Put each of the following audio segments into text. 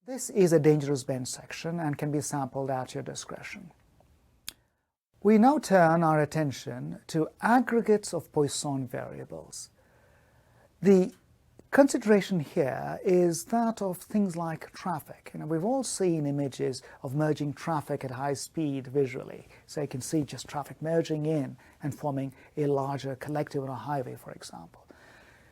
This is a dangerous bench section and can be sampled at your discretion. We now turn our attention to aggregates of Poisson variables. The consideration here is that of things like traffic. We've all seen images of merging traffic at high speed visually. So you can see just traffic merging in and forming a larger collective on a highway, for example.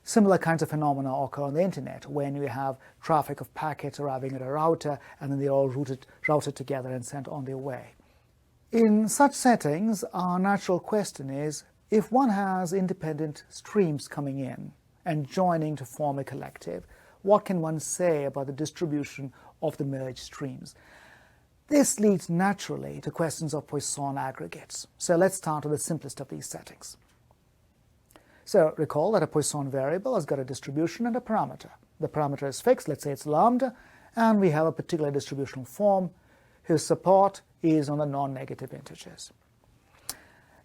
Similar kinds of phenomena occur on the internet when you have traffic of packets arriving at a router and then they're all routed together and sent on their way. In such settings, our natural question is, if one has independent streams coming in and joining to form a collective, what can one say about the distribution of the merged streams? This leads naturally to questions of Poisson aggregates. So let's start with the simplest of these settings. So recall that a Poisson variable has got a distribution and a parameter. The parameter is fixed, let's say it's lambda, and we have a particular distributional form whose support is on the non-negative integers.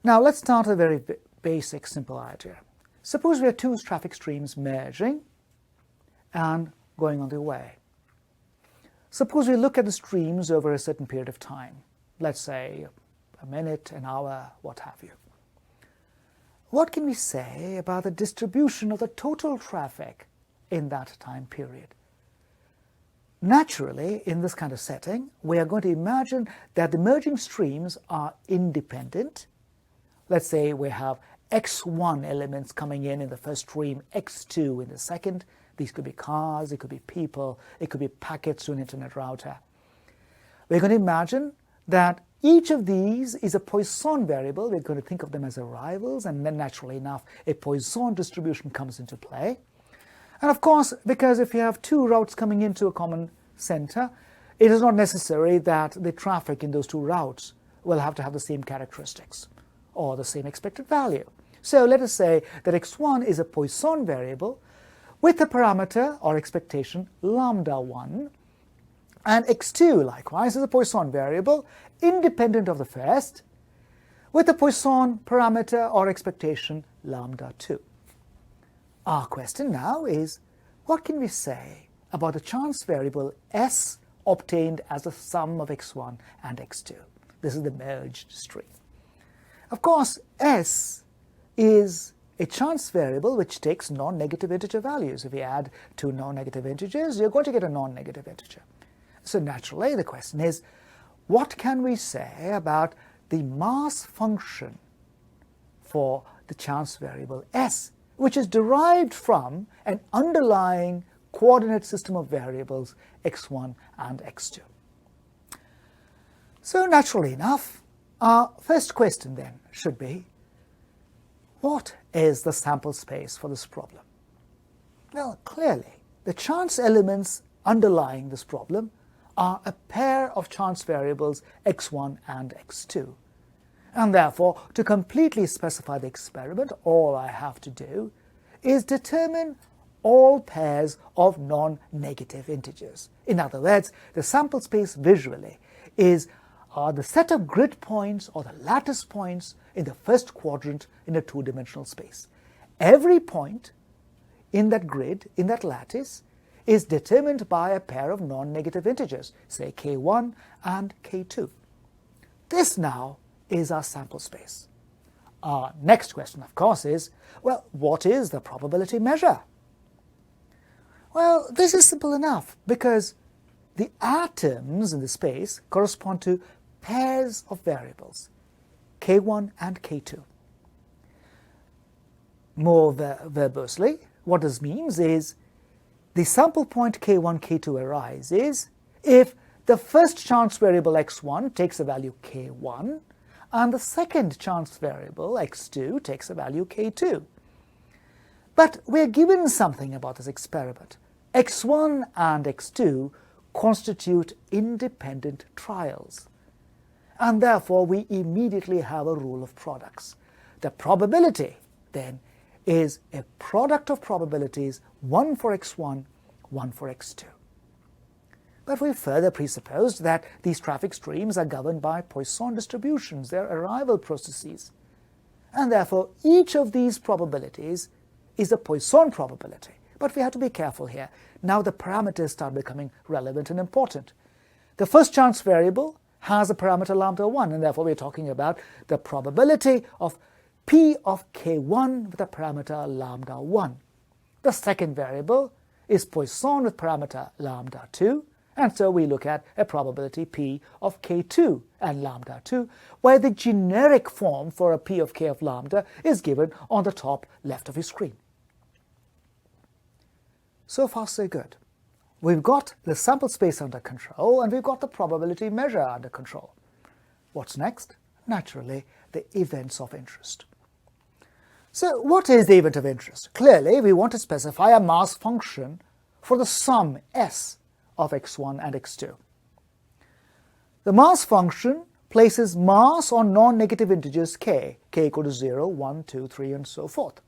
Now let's start with a very basic, simple idea. Suppose we have two traffic streams merging and going on their way. Suppose we look at the streams over a certain period of time, let's say a minute, an hour, what have you. What can we say about the distribution of the total traffic in that time period? Naturally, in this kind of setting, we are going to imagine that the merging streams are independent. Let's say we have x1 elements coming in the first stream, x2 in the second. These could be cars, it could be people, it could be packets to an internet router. We're going to imagine that each of these is a Poisson variable. We're going to think of them as arrivals, and then naturally enough, a Poisson distribution comes into play. And of course, because if you have two routes coming into a common center, it is not necessary that the traffic in those two routes will have to have the same characteristics or the same expected value. So let us say that x1 is a Poisson variable with a parameter or expectation lambda 1, and x2 likewise is a Poisson variable independent of the first with a Poisson parameter or expectation lambda 2. Our question now is, what can we say about the chance variable S obtained as the sum of x1 and x2? This is the merged stream. Of course, S is a chance variable which takes non-negative integer values. If you add two non-negative integers, you're going to get a non-negative integer. So naturally, the question is, what can we say about the mass function for the chance variable S, which is derived from an underlying coordinate system of variables x1 and x2? So naturally enough, our first question then should be, what is the sample space for this problem? Well, clearly, the chance elements underlying this problem are a pair of chance variables x1 and x2. And therefore, to completely specify the experiment, all I have to do is determine all pairs of non-negative integers. In other words, the sample space visually is the set of grid points or the lattice points in the first quadrant in a two-dimensional space. Every point in that grid, in that lattice, is determined by a pair of non-negative integers, say k1 and k2. This now is our sample space. Our next question, of course, is, well, what is the probability measure? Well, this is simple enough because the atoms in the space correspond to pairs of variables, k1 and k2. More verbosely, what this means is the sample point k1, k2 arises if the first chance variable x1 takes a value k1 and the second chance variable x2 takes a value k2. But we're given something about this experiment. x1 and x2 constitute independent trials, and therefore we immediately have a rule of products. The probability then is a product of probabilities, one for x1, one for x2. But we further presupposed that these traffic streams are governed by Poisson distributions, they're arrival processes, and therefore each of these probabilities is a Poisson probability. But we have to be careful here. Now the parameters start becoming relevant and important. The first chance variable has a parameter lambda 1, and therefore we're talking about the probability of P of K1 with a parameter lambda 1. The second variable is Poisson with parameter lambda 2, and so we look at a probability P of K2 and lambda 2, where the generic form for a P of K of lambda is given on the top left of your screen. So far, so good. We've got the sample space under control, and we've got the probability measure under control. What's next? Naturally, the events of interest. So what is the event of interest? Clearly, we want to specify a mass function for the sum S of x1 and x2. The mass function places mass on non-negative integers k equal to 0, 1, 2, 3, and so forth.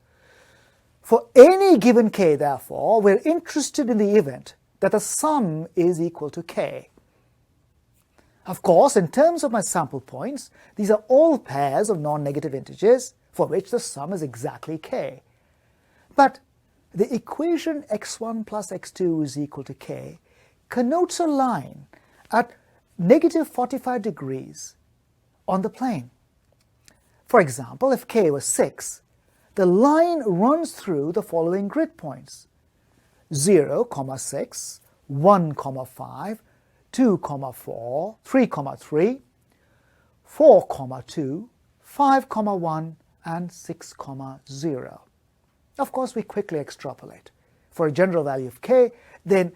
For any given k, therefore, we're interested in the event that the sum is equal to k. Of course, in terms of my sample points, these are all pairs of non-negative integers for which the sum is exactly k. But the equation x1 plus x2 is equal to k connotes a line at negative 45 degrees on the plane. For example, if k was 6, the line runs through the following grid points: 0, 6, 1, 5, 2, 4, 3, 3, 4, 2, 5, 1, and 6, 0. Of course, we quickly extrapolate. For a general value of k, then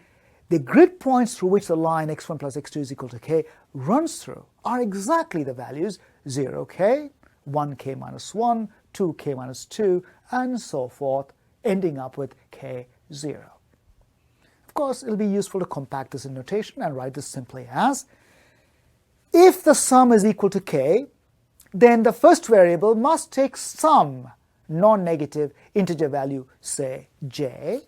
the grid points through which the line x1 plus x2 is equal to k runs through are exactly the values 0k, 1k minus 1, 2k minus 2, and so forth, ending up with k0. Of course, it'll be useful to compact this in notation and write this simply as, if the sum is equal to k, then the first variable must take some non-negative integer value, say j.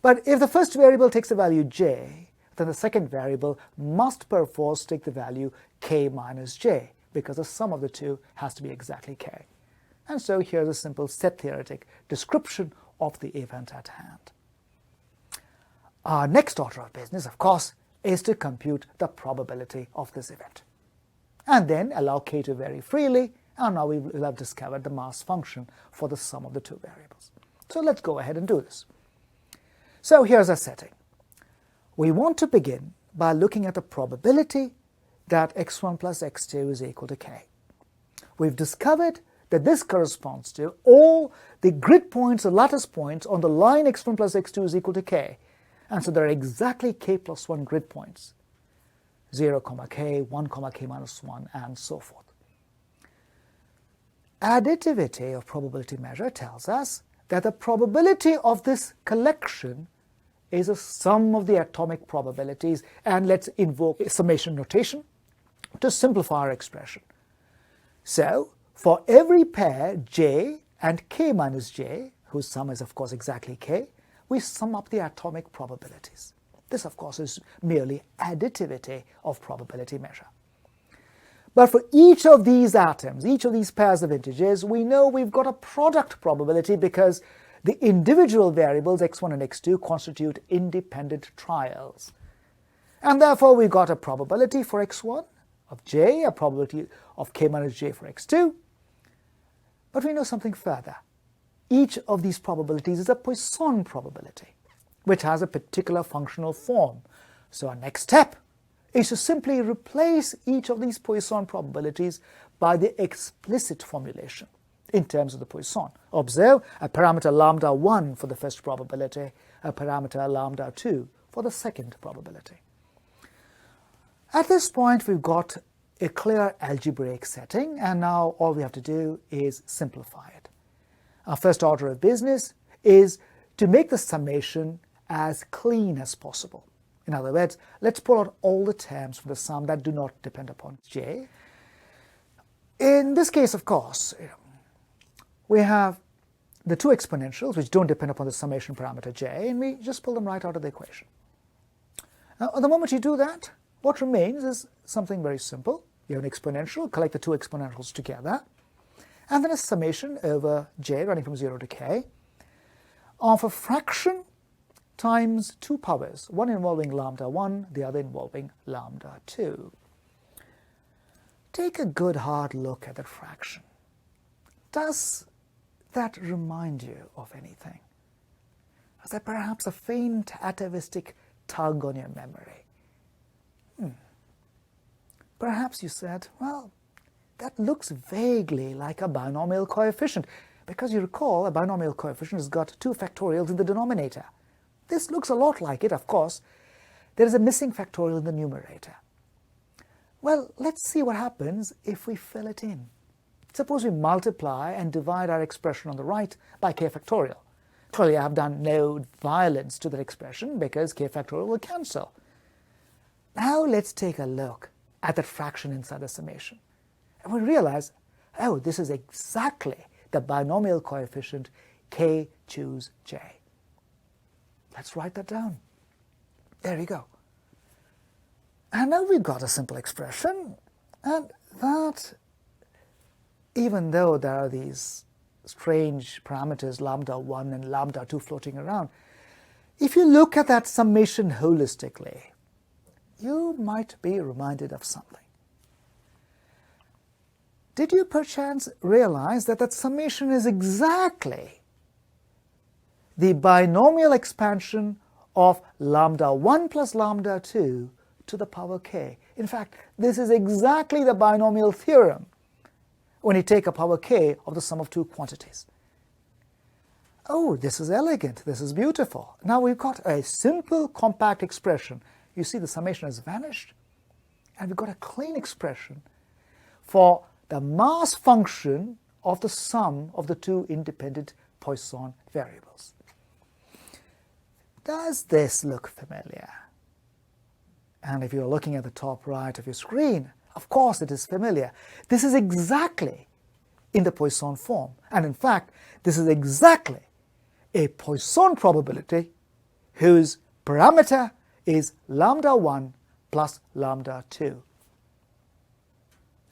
But if the first variable takes the value j, then the second variable must perforce take the value k minus j, because the sum of the two has to be exactly k. And so here's a simple set-theoretic description of the event at hand. Our next order of business, of course, is to compute the probability of this event. And then allow k to vary freely, and now we will have discovered the mass function for the sum of the two variables. So let's go ahead and do this. So here's our setting. We want to begin by looking at the probability that x1 plus x2 is equal to k. We've discovered that this corresponds to all the grid points or lattice points on the line x1 plus x2 is equal to k. And so there are exactly k plus 1 grid points, 0, k, 1, k minus 1, and so forth. Additivity of probability measure tells us that the probability of this collection is a sum of the atomic probabilities, and let's invoke summation notation to simplify our expression. So, for every pair j and k minus j, whose sum is of course exactly k, we sum up the atomic probabilities. This of course is merely additivity of probability measure. But for each of these atoms, each of these pairs of integers, we know we've got a product probability because the individual variables x1 and x2 constitute independent trials. And therefore we've got a probability for x1 of j, a probability of k minus j for x2. But we know something further. Each of these probabilities is a Poisson probability, which has a particular functional form. So our next step is to simply replace each of these Poisson probabilities by the explicit formulation in terms of the Poisson. Observe a parameter lambda 1 for the first probability, a parameter lambda 2 for the second probability. At this point, we've got a clear algebraic setting, and now all we have to do is simplify it. Our first order of business is to make the summation as clean as possible. In other words, let's pull out all the terms from the sum that do not depend upon j. In this case, of course, we have the two exponentials which don't depend upon the summation parameter j, and we just pull them right out of the equation. Now, the moment you do that, what remains is something very simple. You have an exponential, collect the two exponentials together, and then a summation over j running from 0 to k of a fraction times two powers, one involving lambda 1, the other involving lambda 2. Take a good hard look at that fraction. Does that remind you of anything? Is there perhaps a faint atavistic tug on your memory? Perhaps you said, well, that looks vaguely like a binomial coefficient, because you recall a binomial coefficient has got 2 factorials in the denominator. This looks a lot like it, of course. There is a missing factorial in the numerator. Well, let's see what happens if we fill it in. Suppose we multiply and divide our expression on the right by k factorial. Clearly, I have done no violence to that expression because k factorial will cancel. Now let's take a look at that fraction inside the summation. And we realize, oh, this is exactly the binomial coefficient k choose j. Let's write that down. There you go. And now we've got a simple expression, and that, even though there are these strange parameters lambda 1 and lambda 2 floating around, if you look at that summation holistically, you might be reminded of something. Did you perchance realize that that summation is exactly the binomial expansion of lambda 1 plus lambda 2 to the power k? In fact, this is exactly the binomial theorem when you take a power k of the sum of two quantities. Oh, this is elegant, this is beautiful. Now we've got a simple, compact expression. You see the summation has vanished, and we've got a clean expression for the mass function of the sum of the two independent Poisson variables. Does this look familiar? And if you're looking at the top right of your screen, of course it is familiar. This is exactly in the Poisson form. And in fact, this is exactly a Poisson probability whose parameter is lambda 1 plus lambda 2.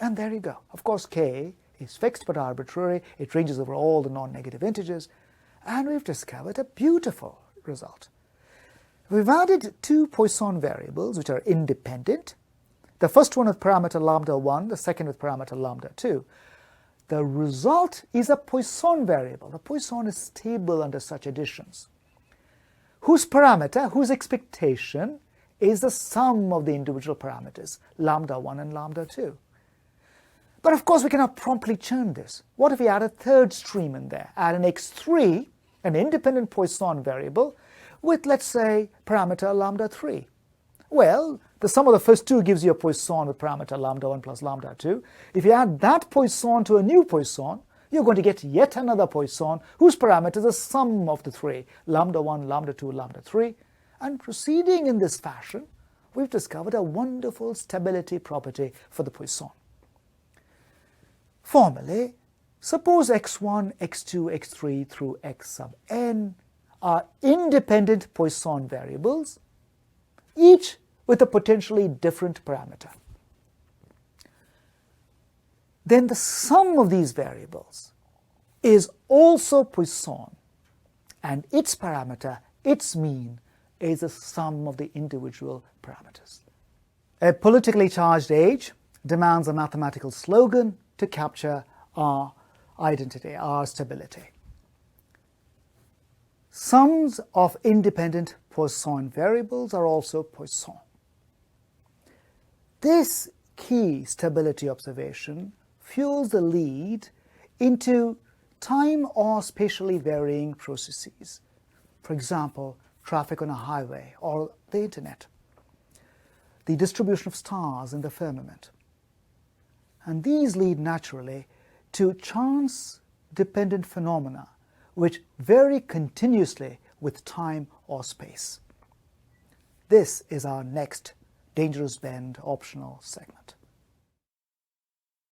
And there you go. Of course, k is fixed but arbitrary. It ranges over all the non-negative integers. And we've discovered a beautiful result. We've added two Poisson variables which are independent. The first one with parameter lambda 1, the second with parameter lambda 2. The result is a Poisson variable. The Poisson is stable under such additions, whose parameter, whose expectation, is the sum of the individual parameters, lambda 1 and lambda 2. But of course, we cannot promptly churn this. What if we add a third stream in there? Add an x3, an independent Poisson variable, with, let's say, parameter lambda 3. Well, the sum of the first two gives you a Poisson with parameter lambda 1 plus lambda 2. If you add that Poisson to a new Poisson, you're going to get yet another Poisson whose parameter is the sum of the three, lambda 1, lambda 2, lambda 3. And proceeding in this fashion, we've discovered a wonderful stability property for the Poisson. Formally, suppose x1, x2, x3 through x sub n are independent Poisson variables, each with a potentially different parameter. Then the sum of these variables is also Poisson, and its parameter, its mean, is the sum of the individual parameters. A politically charged age demands a mathematical slogan to capture our identity, our stability. Sums of independent Poisson variables are also Poisson. This key stability observation fuels the lead into time or spatially varying processes. For example, traffic on a highway or the internet, the distribution of stars in the firmament. And these lead naturally to chance-dependent phenomena which vary continuously with time or space. This is our next Dangerous Bend optional segment.